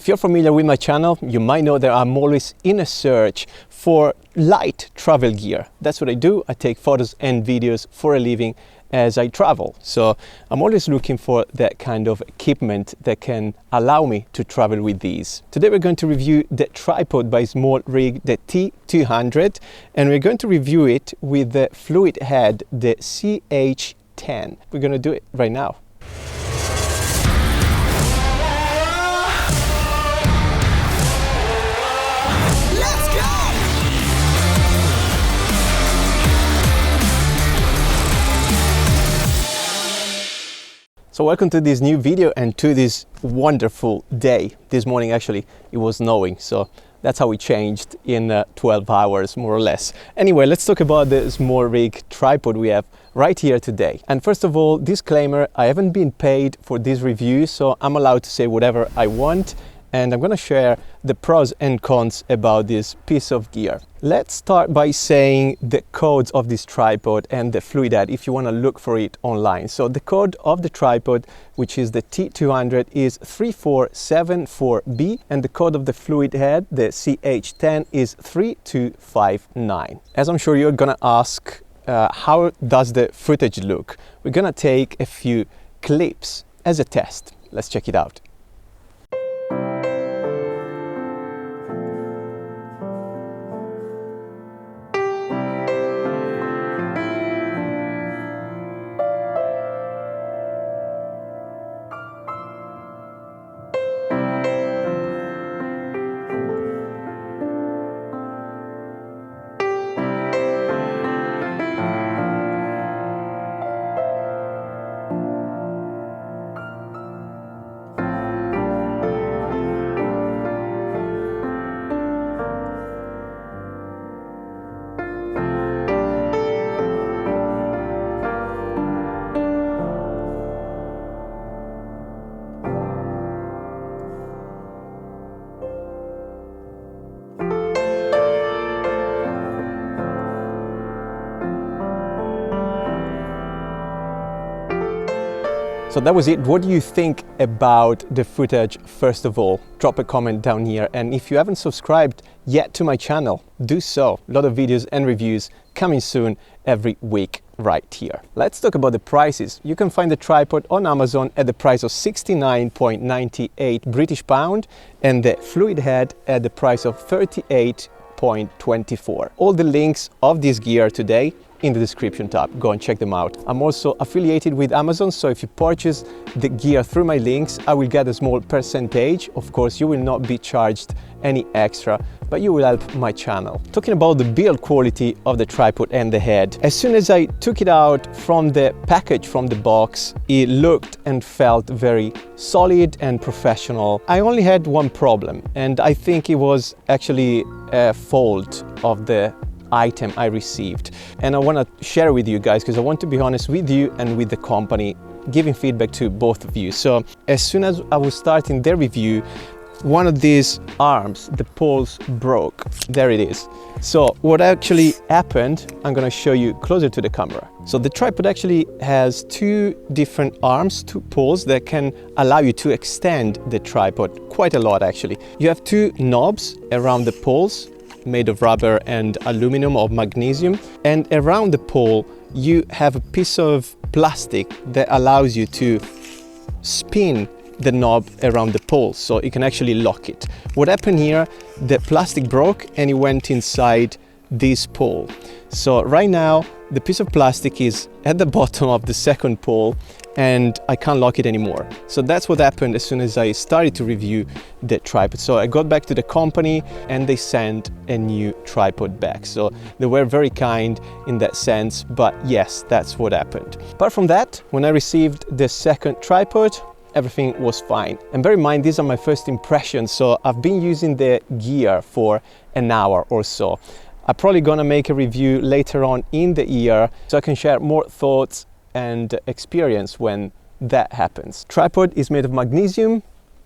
If you're familiar with my channel, you might know that I'm always in a search for light travel gear. That's what I do. I take photos and videos for a living as I travel. So I'm always looking for that kind of equipment that can allow me to travel with these. Today we're going to review the tripod by Smallrig, the T200, and we're going to review it with the fluid head, the CH10. We're going to do it right now. So welcome to this new video and to this wonderful day. This morning actually it was snowing, so that's how we changed in 12 hours more or less. Anyway, let's talk about the Smallrig tripod we have right here today. And first of all, disclaimer, I haven't been paid for this review, so I'm allowed to say whatever I want, and I'm gonna share the pros and cons about this piece of gear. Let's start by saying the codes of this tripod and the fluid head if you want to look for it online. So the code of the tripod, which is the T200, is 3474B, and the code of the fluid head, the CH10, is 3259. As I'm sure you're gonna ask, how does the footage look? We're gonna take a few clips as a test. Let's check it out. So that was it. What do you think about the footage? First of all, drop a comment down here, and if you haven't subscribed yet to my channel, do so. A lot of videos and reviews coming soon every week right here. Let's talk about the prices. You can find the tripod on Amazon at the price of 69.98 British pound and the fluid head at the price of 38.24. All the links of this gear today in the description tab. Go and check them out. I'm also affiliated with Amazon, so if you purchase the gear through my links, I will get a small percentage. Of course, you will not be charged any extra, but you will help my channel. Talking about the build quality of the tripod and the head, as soon as I took it out from the package, from the box, it looked and felt very solid and professional. I only had one problem, and I think it was actually a fault of the item I received, and I want to share with you guys because I want to be honest with you and with the company, giving feedback to both of you. So as soon as I was starting the review, one of these arms, the poles, broke. There it is. So what actually happened, I'm going to show you closer to the camera. So the tripod actually has two different arms, two poles that can allow you to extend the tripod quite a lot actually. You have two knobs around the poles made of rubber and aluminum or magnesium, and around the pole you have a piece of plastic that allows you to spin the knob around the pole, so you can actually lock it. What happened here, the plastic broke and it went inside this pole. So right now the piece of plastic is at the bottom of the second pole and I can't lock it anymore. So that's what happened as soon as I started to review the tripod. So I got back to the company and they sent a new tripod back. So they were very kind in that sense, but yes, that's what happened. Apart from that, when I received the second tripod, everything was fine. And bear in mind, these are my first impressions, so I've been using the gear for an hour or so. I'm probably gonna make a review later on in the year so I can share more thoughts and experience when that happens. Tripod is made of magnesium.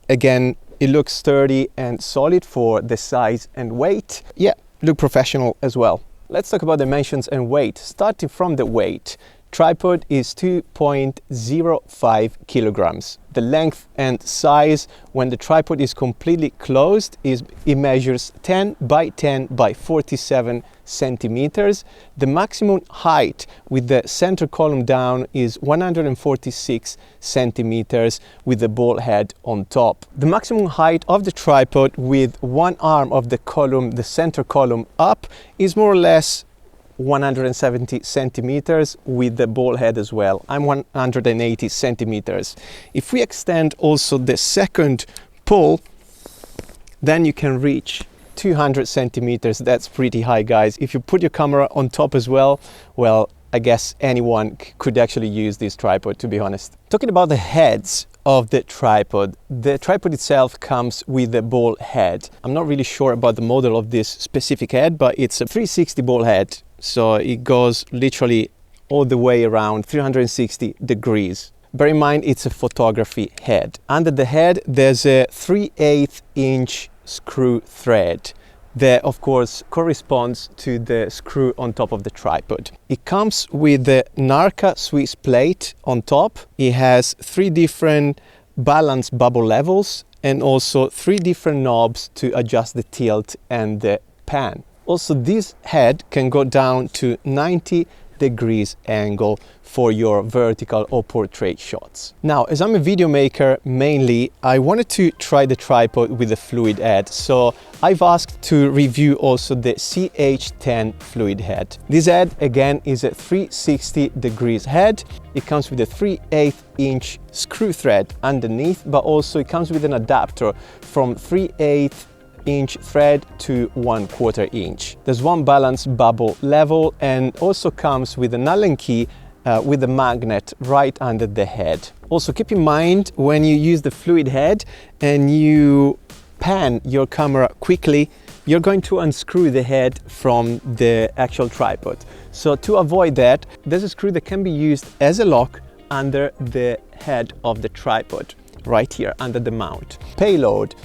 Again, it looks sturdy and solid for the size and weight. Yeah, look professional as well. Let's talk about dimensions and weight. Starting from the weight, tripod is 2.05 kilograms. the length and size when the tripod is completely closed it measures 10 by 10 by 47 centimeters. The maximum height with the center column down is 146 centimeters with the ball head on top. The maximum height of the tripod with one arm of the column, the center column up, is more or less 170 centimeters with the ball head as well. I'm 180 centimeters. If we extend also the second pull, then you can reach 200 centimeters. That's pretty high, guys. If you put your camera on top as well, well, I guess anyone could actually use this tripod, to be honest. Talking about the heads of the tripod itself comes with a ball head. I'm not really sure about the model of this specific head, but it's a 360 ball head. So it goes literally all the way around 360 degrees. Bear in mind, it's a photography head. Under the head, there's a 3/8 inch screw thread that of course corresponds to the screw on top of the tripod. It comes with the Narca Swiss plate on top. It has 3 different balance bubble levels and also 3 different knobs to adjust the tilt and the pan. Also, this head can go down to 90 degrees angle for your vertical or portrait shots. Now, as I'm a video maker mainly, I wanted to try the tripod with a fluid head, so I've asked to review also the CH10 fluid head. This head again is a 360 degrees head. It comes with a 3/8 inch screw thread underneath, but also it comes with an adapter from 3/8 inch thread to 1/4 inch. There's one balance bubble level and also comes with an Allen key with a magnet right under the head. Also keep in mind, when you use the fluid head and you pan your camera quickly, you're going to unscrew the head from the actual tripod. So to avoid that, there's a screw that can be used as a lock under the head of the tripod, right here under the mount. Payload.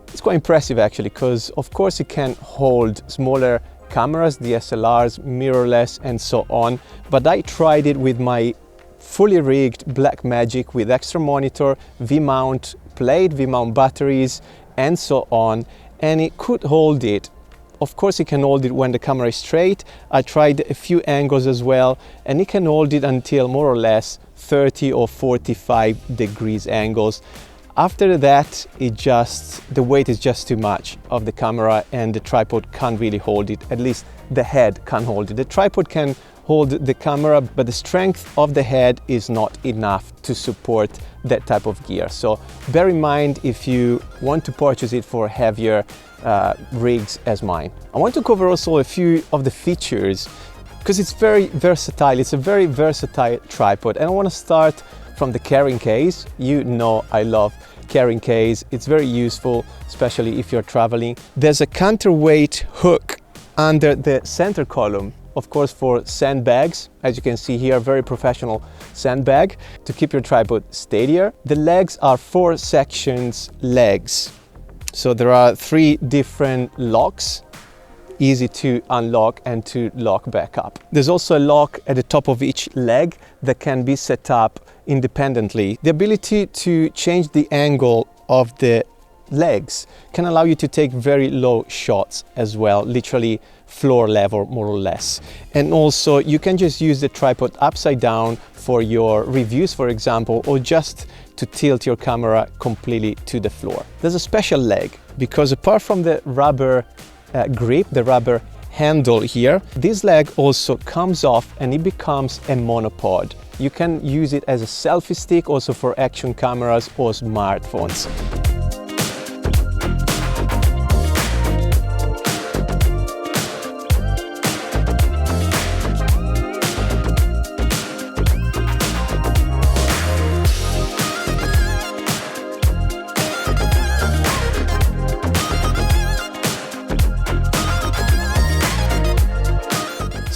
It's quite impressive actually, because of course it can hold smaller cameras, DSLRs, mirrorless and so on, but I tried it with my fully rigged Blackmagic with extra monitor, V-mount plate, V-mount batteries and so on, and it could hold it. Of course it can hold it when the camera is straight. I tried a few angles as well, and it can hold it until more or less 30 or 45 degrees angles. After that, the weight is just too much of the camera and the tripod can't really hold it. At least the head can't hold it. The tripod can hold the camera, but the strength of the head is not enough to support that type of gear. So bear in mind if you want to purchase it for heavier rigs as mine. I want to cover also a few of the features because it's very versatile. It's a very versatile tripod, and I want to start from the carrying case. You know I love carrying case. It's very useful, especially if you're traveling. There's a counterweight hook under the center column, of course for sandbags. As you can see here, very professional sandbag to keep your tripod steadier. The legs are 4 sections legs. So there are 3 different locks, easy to unlock and to lock back up. There's also a lock at the top of each leg that can be set up independently. The ability to change the angle of the legs can allow you to take very low shots as well, literally floor level more or less. And also you can just use the tripod upside down for your reviews, for example, or just to tilt your camera completely to the floor. There's a special leg because apart from the rubber grip, the rubber handle here, this leg also comes off and it becomes a monopod. You can use it as a selfie stick also for action cameras or smartphones.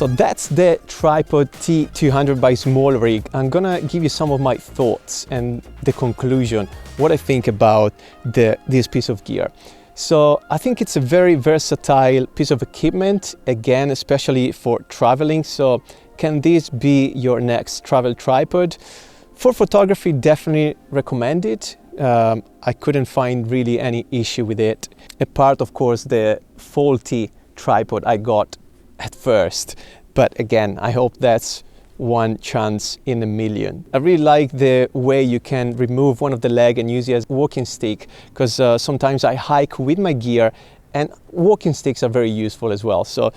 So that's the Tripod T200 by Smallrig. I'm gonna give you some of my thoughts and the conclusion, what I think about this piece of gear. So I think it's a very versatile piece of equipment, again, especially for traveling. So can this be your next travel tripod? For photography, definitely recommend it. I couldn't find really any issue with it, apart of course the faulty tripod I got at first. But again, I hope that's one chance in a million. I really like the way you can remove one of the leg and use it as a walking stick, because sometimes I hike with my gear and walking sticks are very useful as well. So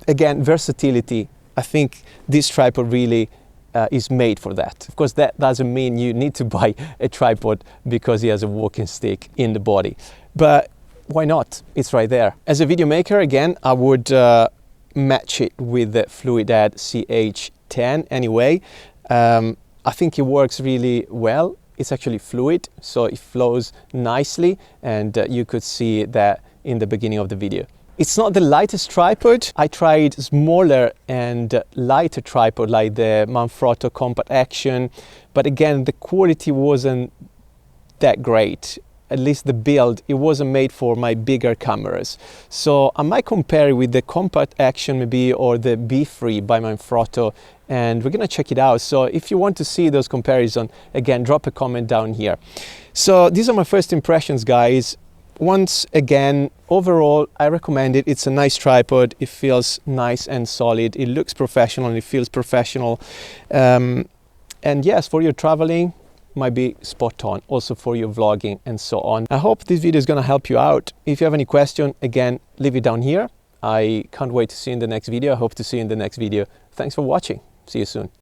again, versatility. I think this tripod really is made for that. Of course, that doesn't mean you need to buy a tripod because it has a walking stick in the body, but why not? It's right there. As a video maker, again, I would match it with the Fluidhead CH10 anyway. I think it works really well. It's actually fluid, so it flows nicely, and you could see that in the beginning of the video. It's not the lightest tripod. I tried smaller and lighter tripod like the Manfrotto Compact Action, but again, the quality wasn't that great. At least the build, it wasn't made for my bigger cameras. So I might compare it with the Compact Action maybe, or the BeFree by Manfrotto, and we're gonna check it out. So if you want to see those comparisons, again, drop a comment down here. So these are my first impressions, guys. Once again, overall, I recommend it. It's a nice tripod. It feels nice and solid. It looks professional and it feels professional. And yes, for your traveling, might be spot on, also for your vlogging and so on. I hope this video is going to help you out. If you have any question, again, leave it down here. I can't wait to see you in the next video. I hope to see you in the next video. Thanks for watching. See you soon.